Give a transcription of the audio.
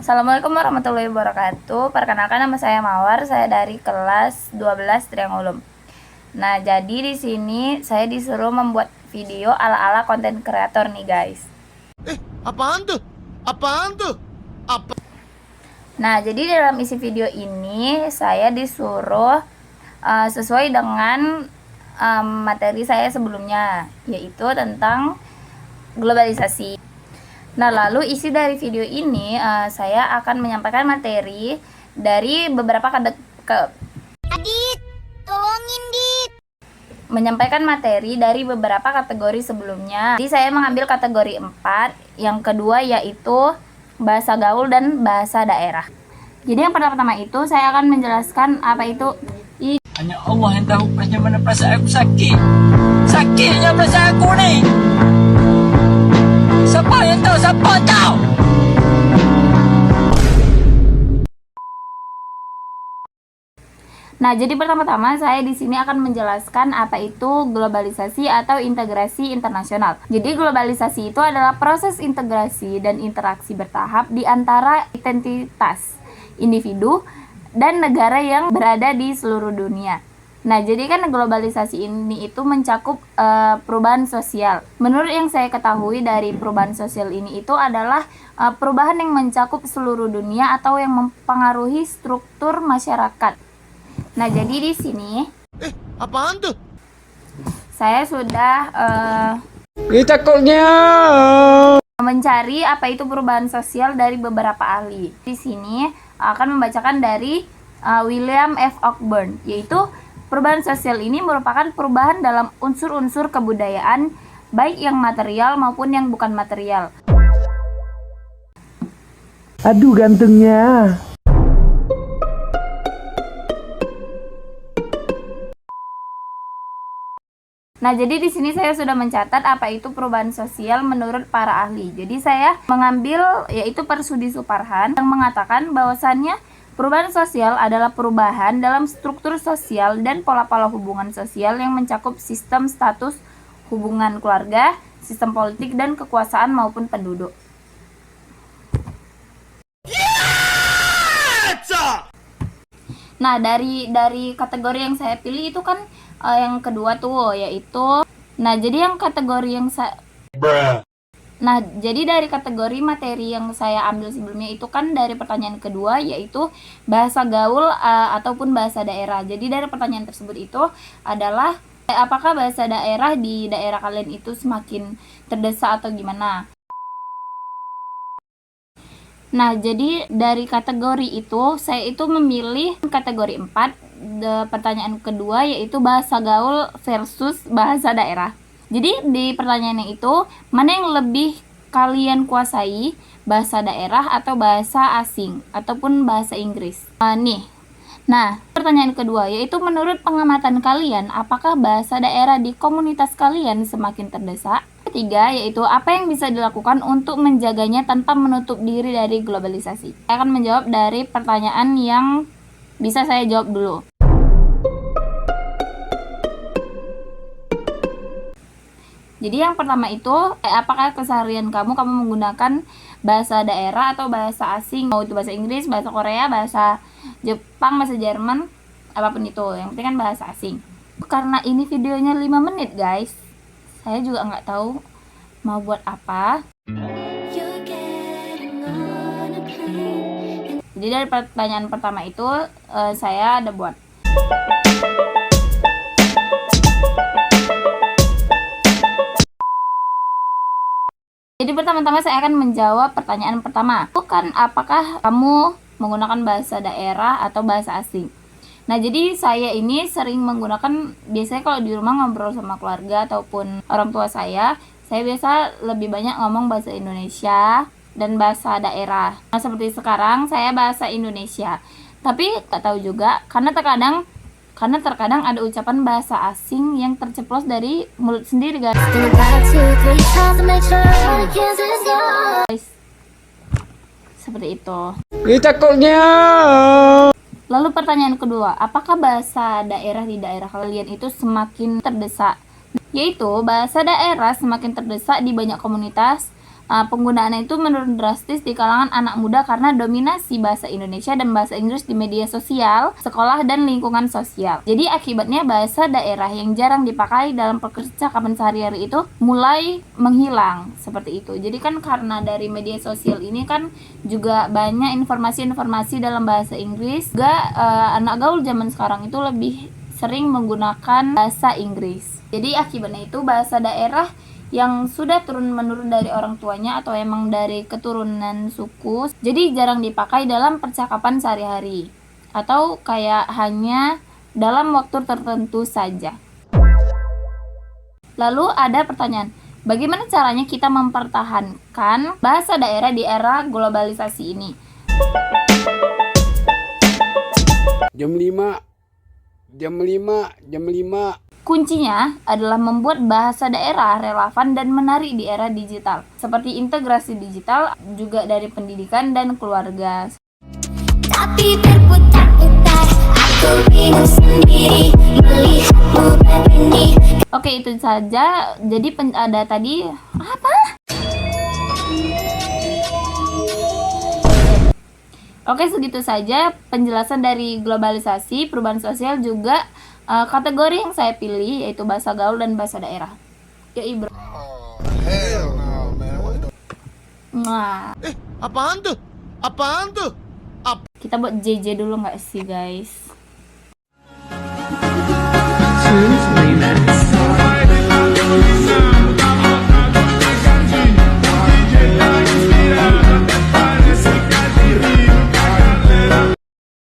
Assalamualaikum warahmatullahi wabarakatuh. Perkenalkan, nama saya Mawar. Saya dari kelas 12 Triangulum. Nah, jadi di sini saya disuruh membuat video ala-ala konten kreator nih, guys. Apaan tuh? Apaan tuh? Apa? Nah, jadi dalam isi video ini saya disuruh sesuai dengan materi saya sebelumnya, yaitu tentang globalisasi. Nah, lalu isi dari video ini saya akan menyampaikan materi dari beberapa Adit, tolongin Dit. menyampaikan materi dari beberapa kategori sebelumnya. Jadi saya mengambil kategori 4, yang kedua yaitu bahasa gaul dan bahasa daerah. Jadi yang pertama itu saya akan menjelaskan apa itu hanya Allah yang tahu bagaimana perasaan aku sakit. Sakitnya perasaan aku nih. Siapa yang tahu? Siapa tahu? Nah, jadi pertama-tama saya di sini akan menjelaskan apa itu globalisasi atau integrasi internasional. Jadi globalisasi itu adalah proses integrasi dan interaksi bertahap di antara identitas individu dan negara yang berada di seluruh dunia. Nah, jadi kan globalisasi ini itu mencakup perubahan sosial. Menurut yang saya ketahui dari perubahan sosial ini itu adalah perubahan yang mencakup seluruh dunia atau yang mempengaruhi struktur masyarakat. Nah, jadi di sini Apaan tuh? saya sudah Takutnya. mencari apa itu perubahan sosial dari beberapa ahli. Di sini akan membacakan dari William F. Cockburn, yaitu perubahan sosial ini merupakan perubahan dalam unsur-unsur kebudayaan, baik yang material maupun yang bukan material. Aduh gantengnya. Nah, jadi di sini saya sudah mencatat apa itu perubahan sosial menurut para ahli. Jadi saya mengambil yaitu Persudi Suparhan yang mengatakan bahwasannya perubahan sosial adalah perubahan dalam struktur sosial dan pola-pola hubungan sosial yang mencakup sistem status hubungan keluarga, sistem politik dan kekuasaan maupun penduduk. Nah, dari kategori yang saya pilih itu kan yang kedua tuh yaitu jadi dari kategori materi yang saya ambil sebelumnya itu kan dari pertanyaan kedua yaitu bahasa gaul ataupun bahasa daerah. Jadi dari pertanyaan tersebut itu adalah apakah bahasa daerah di daerah kalian itu semakin terdesak atau gimana? Nah, jadi dari kategori itu saya itu memilih kategori 4, pertanyaan kedua yaitu bahasa gaul versus bahasa daerah. Jadi di pertanyaannya itu, mana yang lebih kalian kuasai, bahasa daerah atau bahasa asing ataupun bahasa Inggris? Nah, pertanyaan kedua yaitu menurut pengamatan kalian, apakah bahasa daerah di komunitas kalian semakin terdesak? Ketiga yaitu apa yang bisa dilakukan untuk menjaganya tanpa menutup diri dari globalisasi. Saya akan menjawab dari pertanyaan yang bisa saya jawab dulu. Jadi yang pertama itu, apakah keseharian kamu menggunakan bahasa daerah atau bahasa asing? Mau itu bahasa Inggris, bahasa Korea, bahasa Jepang, bahasa Jerman, apapun itu. Yang penting kan bahasa asing. Karena ini videonya 5 menit guys, saya juga nggak tahu mau buat apa. Jadi dari pertanyaan pertama itu saya ada buat. Jadi pertama-tama saya akan menjawab pertanyaan pertama. Bukan apakah kamu menggunakan bahasa daerah atau bahasa asing? Nah, jadi saya ini sering menggunakan, biasanya kalau di rumah ngobrol sama keluarga ataupun orang tua saya biasa lebih banyak ngomong bahasa Indonesia dan bahasa daerah. Nah, seperti sekarang saya bahasa Indonesia. Tapi nggak tahu juga, karena terkadang ada ucapan bahasa asing yang terceplos dari mulut sendiri, guys. Seperti itu. Takutnya. Lalu pertanyaan kedua, apakah bahasa daerah di daerah kalian itu semakin terdesak? Yaitu bahasa daerah semakin terdesak di banyak komunitas penggunaannya itu menurun drastis di kalangan anak muda karena dominasi bahasa Indonesia dan bahasa Inggris di media sosial, sekolah, dan lingkungan sosial. Jadi akibatnya bahasa daerah yang jarang dipakai dalam percakapan sehari-hari itu mulai menghilang seperti itu. Jadi kan karena dari media sosial ini kan juga banyak informasi-informasi dalam bahasa Inggris. Juga anak gaul zaman sekarang itu lebih sering menggunakan bahasa Inggris. Jadi akibatnya itu bahasa daerah yang sudah turun-menurun dari orang tuanya atau emang dari keturunan suku, jadi jarang dipakai dalam percakapan sehari-hari atau kayak hanya dalam waktu tertentu saja. Lalu ada pertanyaan, bagaimana caranya kita mempertahankan bahasa daerah di era globalisasi ini? Jam 5. Kuncinya adalah membuat bahasa daerah relevan dan menarik di era digital, seperti integrasi digital juga dari pendidikan dan keluarga. Tapi berputar-putar, aku bingung sendiri melihatmu berbenih. Oke, itu saja. Jadi ada tadi apa? Oke, segitu saja penjelasan dari globalisasi, perubahan sosial, juga kategori yang saya pilih yaitu bahasa gaul dan bahasa daerah. Yoi bro. Nah, apaan tuh? Apaan tuh? kita buat JJ dulu nggak sih guys?